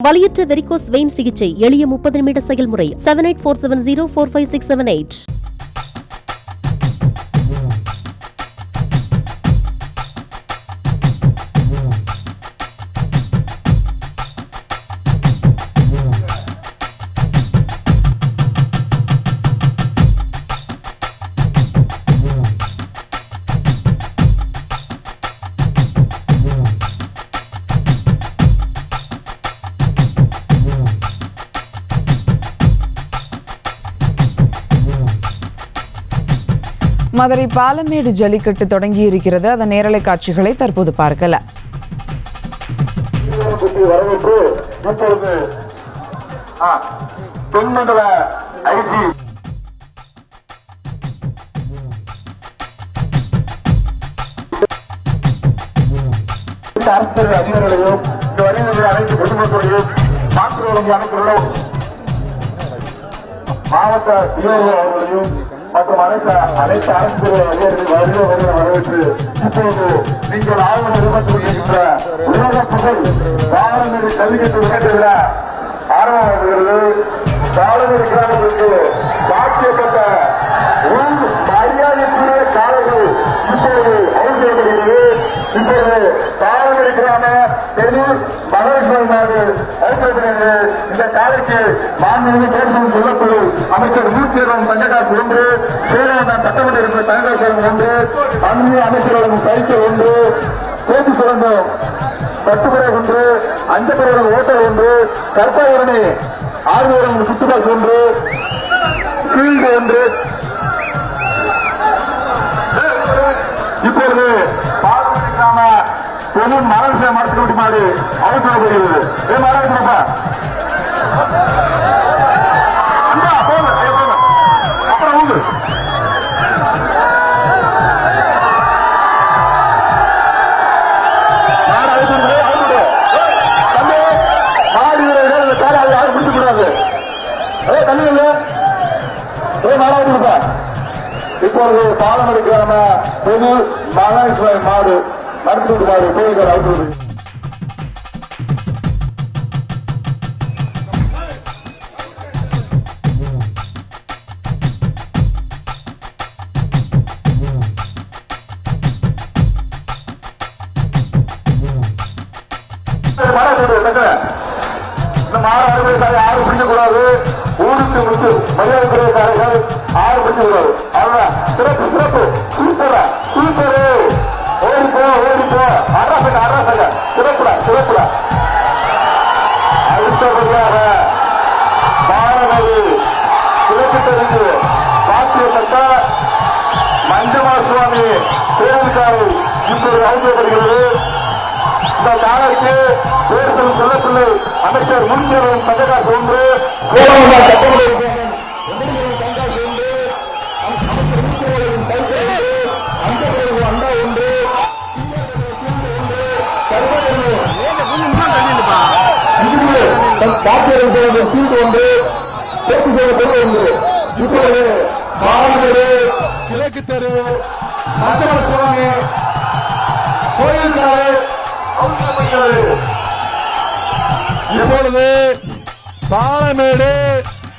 வலியற்ற varicose vein சிகிச்சை எளிய 30 நிமிட செயல்முறை 7847045678. மதுரை பாலமேடு ஜல்லிக்கட்டு தொடங்கி இருக்கிறது. அதன் நேரலை காட்சிகளை தற்போது பார்க்கலாம். அரசு அதிகாரிகளையும் அனைத்து பொதுமக்களையும் மாவட்ட அவர்களையும் மற்றும் அனைத்து அரசு அதிகாரிகள் வரவேற்று இப்போது நீங்கள் ஆய்வு நிறுவனத்திற்கின்ற உலக புகழ் பாலமேடு ஜல்லிக்கட்டு விளையாட்டுகிற ஆரம்பமாகிறது. பாலமேடு கிராமத்திற்கு பாக்கியப்பட்ட மரியாதைக்குரிய காலைகள் இப்போது அழைக்கப்படுகிறது. இப்போது பாலமேடு கிராம பெரியூர் மகேஸ்வரன் நாடு அழைக்கப்படுகிறது. இந்த காலைக்கு மாண்புமிகு பேசும் சொல்லக்குழு அமைச்சர் மூர்த்தியவன் தங்ககாசு ஒன்று, சேலம் சட்டமன்ற தங்ககாசன் ஒன்று, அன்பு அமைச்சர்களும் சைக்கிள் ஒன்று, பேச்சு சுரங்கம் பட்டுப்படை ஒன்று, அஞ்சப்படையுடன் ஓட்டல் ஒன்று, கற்பாவரணி ஆர்வம் சுற்றுலாஸ் ஒன்று, சீல்டு ஒன்று. இப்பொழுது பாலமேடு கிராம பெரும் மரச மரத்துக்கு மாடு அழைக்கப்படுகிறது. அப்புறம் உண்டு இப்பொழுது பாலமேடு கிராம பொது மகேஸ்வரன் மாடு மருத்துவ மாடு கோயில்கள் அழைக்கிறது. இந்த மாடு யாரும் பிடிக்கக்கூடாது. ஊருக்கு முடிச்சு மரியாதைக்குரிய காரைகள் ஆறு பிடிக்கக்கூடாது. அவ்வளவுதான். சிறப்பு சிறப்பு சூப்பரா சூப்பரு. ஓடிப்போ ஓடிப்போ அரசங்க அரசங்க சிறப்புடா சிறப்புடா. அடுத்தபடியாக பாலமேடு கிழக்கிலிருந்து பாக்கியப்பட்ட மஞ்சமால் சுவாமி பேருக்காரை இப்போது அழைக்கப்படுகிறது. இந்த காலைக்கு பேர் சொல்லப்பிள்ளை அமைச்சர் முன்னியவன் தங்ககாசு ஒன்று, சோழமங்கா சட்டமன்ற கிழக்கு தெரு மஞ்சள் சுவாமி கோயில்காலை. இப்பொழுது பாலமேடு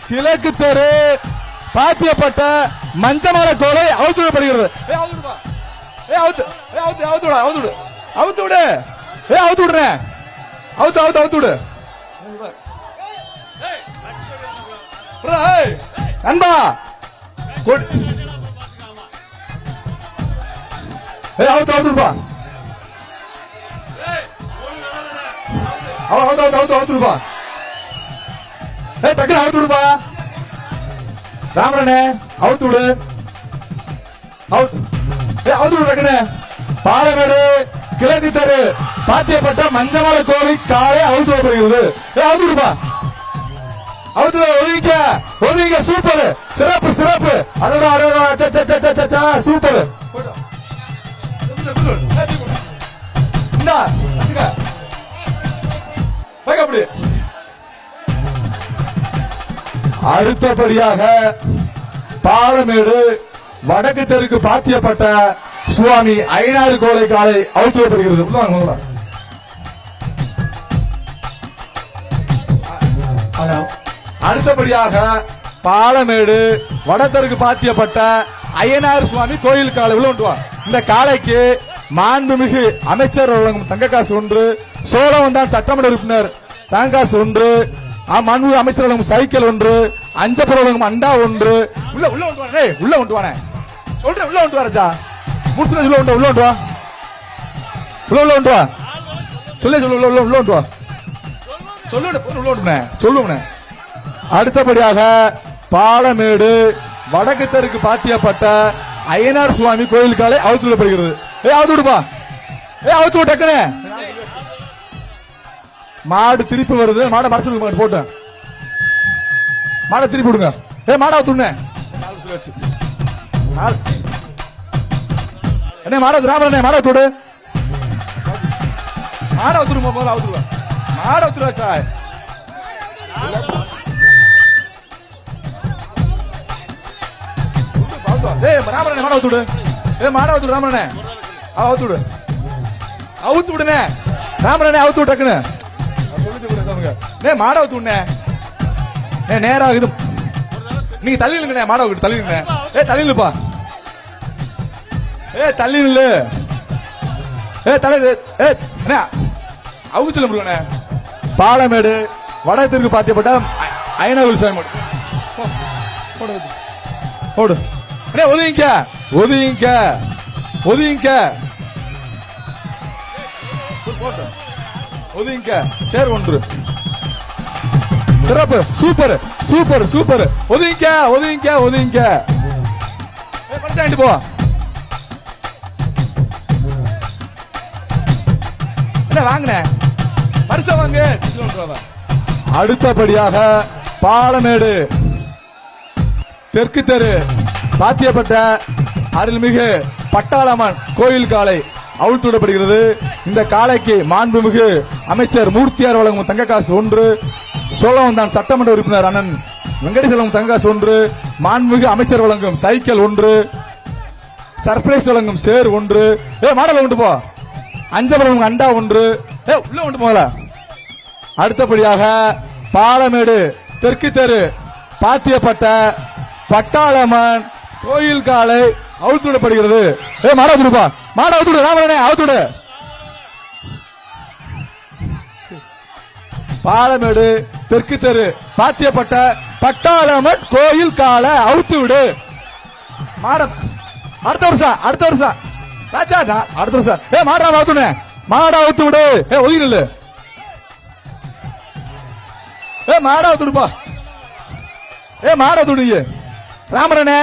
கிழக்கு தெரு பாத்தியப்பட்ட மஞ்சமலை கோலை அவுத்துவிடப்படுகிறது. நண்பா அவுத்துடுப்பா அவுத்துடுப்பா டக்குனு அவுத்துடுப்பா ராமரனே அவுத்துடு அவுத்துடு டக்குனு. பாலமேடு கிழக்கு தெரு பாத்தியப்பட்ட மஞ்சமலை கோவை காலை அவுத்துவிடப்படுகிறது. அவுத்துடுப்பா அவுத்து ஒதுங்க ஒதுங்க. சூப்பர் சிறப்பு சிறப்பு. அதோட சூப்பர். அடுத்தபடியாக பாலமேடு வடக்கு தெருக்கு பாத்தியப்பட்ட சுவாமி ஐநாறு கோலை காலை அவுத்துவிடப்படுகிறது. அடுத்தபடியாக பாலமேடு வடதெற்கு பாத்தியப்பட்ட அய்யனார் சுவாமி கோயில் காலை உள்ள கொண்டு வா. இந்த காலைக்கு மாண்புமிகு அமைச்சர் வழங்கும் தங்க காசு ஒன்று, சோழவந்தான் சட்டமன்ற உறுப்பினர் தங்க காசு ஒன்று, மாண்புமிகு அமைச்சர் வழங்கும் சைக்கிள் ஒன்று, அஞ்சப்பர் வழங்கும் அண்டா ஒன்று. உள்ள உள்ள கொண்டு வானே, உள்ள கொண்டு வானே சொல்றேன், உள்ள கொண்டு வரச்சா முடிச்சு உள்ள கொண்டு உள்ள கொண்டு வா, உள்ள உள்ள கொண்டு வா சொல்ல சொல்ல உள்ள உள்ள கொண்டு வா சொல்லுங்க. அடுத்தபடியாக பாலமேடு வடக்கு தெற்கு பாத்தியப்பட்ட அய்யனார் சுவாமி கோயில் காலை அவுத்து விடப்படுகிறது. அவுத்து விடுப்பா, அவுத்து விட டக்குனே. மாடு திருப்பி வருது, மாடை மறைச்சு மாடு போட்டேன், மாடை திருப்பி விடுங்க. மாடை அவுத்து விடுங்க. என்ன மாடை ராமண்ணே, மாடை அவுத்து விடு, மாடை அவுத்துருமா, போல அவுத்துருவா, மாடை அவுத்துருவா சார். ராமண்ணே மாடை அவுத்து விடு, மாடை அவுத்து விடு, ராமண்ணே அவுத்து விடு, அவுத்து விடுனே, ராமண்ணே அவுத்து விடு டக்குன்னு மாடை அவுத்து விடுனே. நேரம் ஆகுது, நீங்க தள்ளி நில்லுங்க, மாடை அவுத்து தள்ளி நில்லுங்க. தள்ளி நில்லுப்பா, தள்ளி நில்லு, தள்ளி அவுத்து சொல்ல முடியல. பாலமேடு வடத்திற்கு பாத்தியப்பட்ட அய்யனார் சுவாமி ஓடு, ஒதுங்க ஒதுங்க ஒதுங்க ஒதுங்க. சேர் ஒன்று, சிறப்பு, சூப்பர் சூப்பர் சூப்பர். ஒதுங்க ஒதுங்க ஒதுங்க, போ என்ன வாங்கின பரிசு வாங்க. அடுத்தபடியாக பாலமேடு தெற்கு தெரு பாத்தியப்பட்ட அருள்மிகு பட்டாளம்மன் கோயில் காலை அவுழ்த்து விடப்படுகிறது. இந்த காலைக்கு மாண்புமிகு அமைச்சர் மூர்த்தியார் வழங்கும் தங்க காசு ஒன்று, சோழவந்தான் சட்டமன்ற உறுப்பினர் அண்ணன் வெங்கடேசன் தங்க காசு ஒன்று, மாண்புமிகு அமைச்சர் வழங்கும் சைக்கிள் ஒன்று, சர்ப்ரைஸ் வழங்கும் சேர் ஒன்று. மாடல கொண்டு போ, அஞ்சபுரம் அண்டா ஒன்று, உள்ள கொண்டு போகல. அடுத்தபடியாக பாலமேடு தெற்கு தெரு பாத்தியப்பட்ட பட்டாளம்மன் கோயில் காலை அவுழ்த்து விடப்படுகிறது. மாடா அவுத்துடுப்பா, மாடா அவுத்துடு, ராமனே அவுத்துடு. பாலமேடு தெற்கு தெரு பாத்தியப்பட்ட பட்டாளம்மன் கோயில் காலை அவுத்து விடு. மாடம் அடுத்த வருஷம், அடுத்த வருஷம் ராஜா, அடுத்த வருஷம். மாடா அவுத்துடு, மாடா அவுத்து விடு. ஒதுங்கி நில்லு, மாடா அவுத்துடுப்பா, மாடா அவுத்துடு. ராமரனே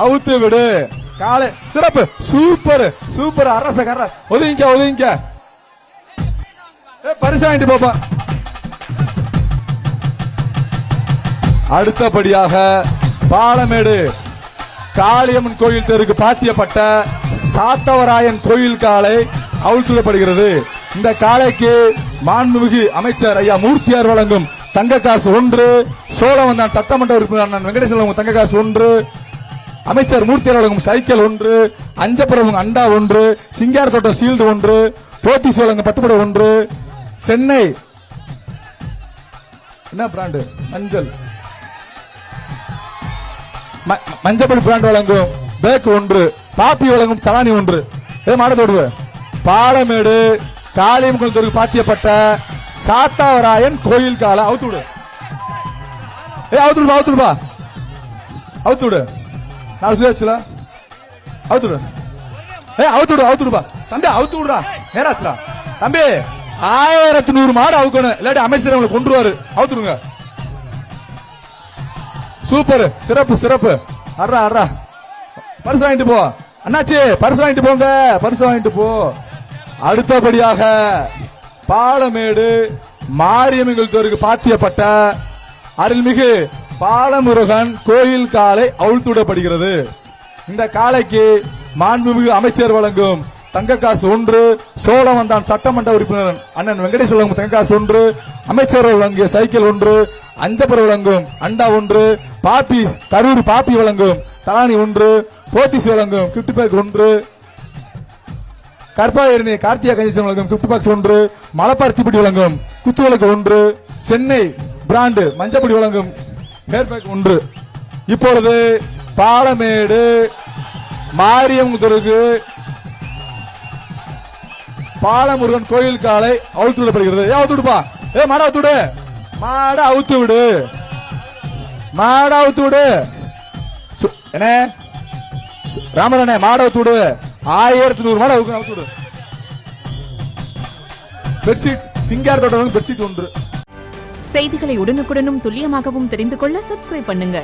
அவுத்து விடு. காலை சிறப்பு, சூப்பர் சூப்பர், அரச கர. ஒதுங்க ஒதுங்க, பரிசு வாங்கிட்டு போப்பா. அடுத்தபடியாக பாலமேடு காளியம்மன் கோயில் தெருக்கு பாத்தியப்பட்ட சாத்தவராயன் கோயில் காலை அவுழ்த்துவிடப்படுகிறது. இந்த காலைக்கு மாண்புமிகு அமைச்சர் ஐயா மூர்த்தியார் வழங்கும் தங்க காசு ஒன்று, சோழவந்தான் சட்டமன்ற உறுப்பினர் அண்ணன் வெங்கடேசன் வழங்கும் தங்க காசு ஒன்று, அமைச்சர் மூர்த்தியார் வழங்கும் சைக்கிள் ஒன்று, அஞ்சப்புறம் அண்டா ஒன்று, சிங்கார் தோட்டம் சீல்டு ஒன்று, போத்தீஸ் வழங்கும் பட்டுப்படை ஒன்று, சென்னை என்ன பிராண்டு மஞ்சள் மஞ்சப்படி பிராண்ட் வழங்கும் பேக் ஒன்று, பாப்பி வழங்கும் தலானி ஒன்று. மாடத்தோடு பாலமேடு காளியம்மன் கோயில் பாத்தியப்பட்ட சாத்தாவராயன் கோயில் காலை அவுத்து விடு. அவுத்துடுப்பா, அவுத்துடுப்பா, அவுத்து விடு. நான் சொல்லியாச்சுல, அவுத்து விடு. அவுத்து விடு, அவுத்து விடுப்பா தம்பி, அவுத்து விடுறா. நேராச்சுடா தம்பி, 1100 மாடு அவுக்கணும், இல்லாட்டி அமைச்சர் உங்களை கொண்டுருவாரு. அவுத்துடுங்க. சூப்பர், சிறப்பு சிறப்பு. அட்ரா அட்ரா, பரிசு வாங்கிட்டு போ அண்ணாச்சி, பரிசு வாங்கிட்டு போங்க, பரிசு வாங்கிட்டு போ. அடுத்தபடியாக பாலமேடு மாரியம்மன் தெருக்கு பாத்தியப்பட்ட அருள்மிகு பாலமுருகன் கோயில் காலை அவுழ்த்துவிடப்படுகிறது. இந்த காலைக்கு மாண்புமிகு அமைச்சர் வழங்கும் தங்க காசு ஒன்று, சோழவந்தான் சட்டமன்ற உறுப்பினர் அண்ணன் வெங்கடேசன் வழங்கும் தங்க காசு ஒன்று, அமைச்சர் வழங்கிய சைக்கிள் ஒன்று, அஞ்சப்பர் வழங்கும் அண்டா ஒன்று, பாப்பி கரூர் பாப்பி வழங்கும் தலானி ஒன்று, போத்தீஸ் வழங்கும் கிஃப்ட் பேக் ஒன்று, கற்பாயிரணி கார்த்திகா கணேசன் வழங்கும் கிஃப்ட் பாக்ஸ் ஒன்று, மலப்பார் தீப்பெட்டி வழங்கும் குத்துவிளக்கு ஒன்று, சென்னை பிராண்டு மஞ்சப்பொடி வழங்கும் ஹேர் பேக் 1. இப்பொழுது பாலமேடு மாரியம்மன் பாலமுருகன் கோயில் காலை அவுத்து விடப்படுகிறது. அவுத்து விடுப்பா, மாட அவுத்து விடு, மாட அவுத்து விடு, மாட அவுத்து விடு. என்ன ராமரண்ணே, மாட அவுத்து விடு. 1100 மாட அவுத்து விடு. பெட்ஷீட் சிங்கார தோட்டம் பெட்ஷீட் 1. செய்திகளை உடனுக்குடனும் துல்லியமாகவும் தெரிந்து கொள்ள சப்ஸ்கிரைப் பண்ணுங்க.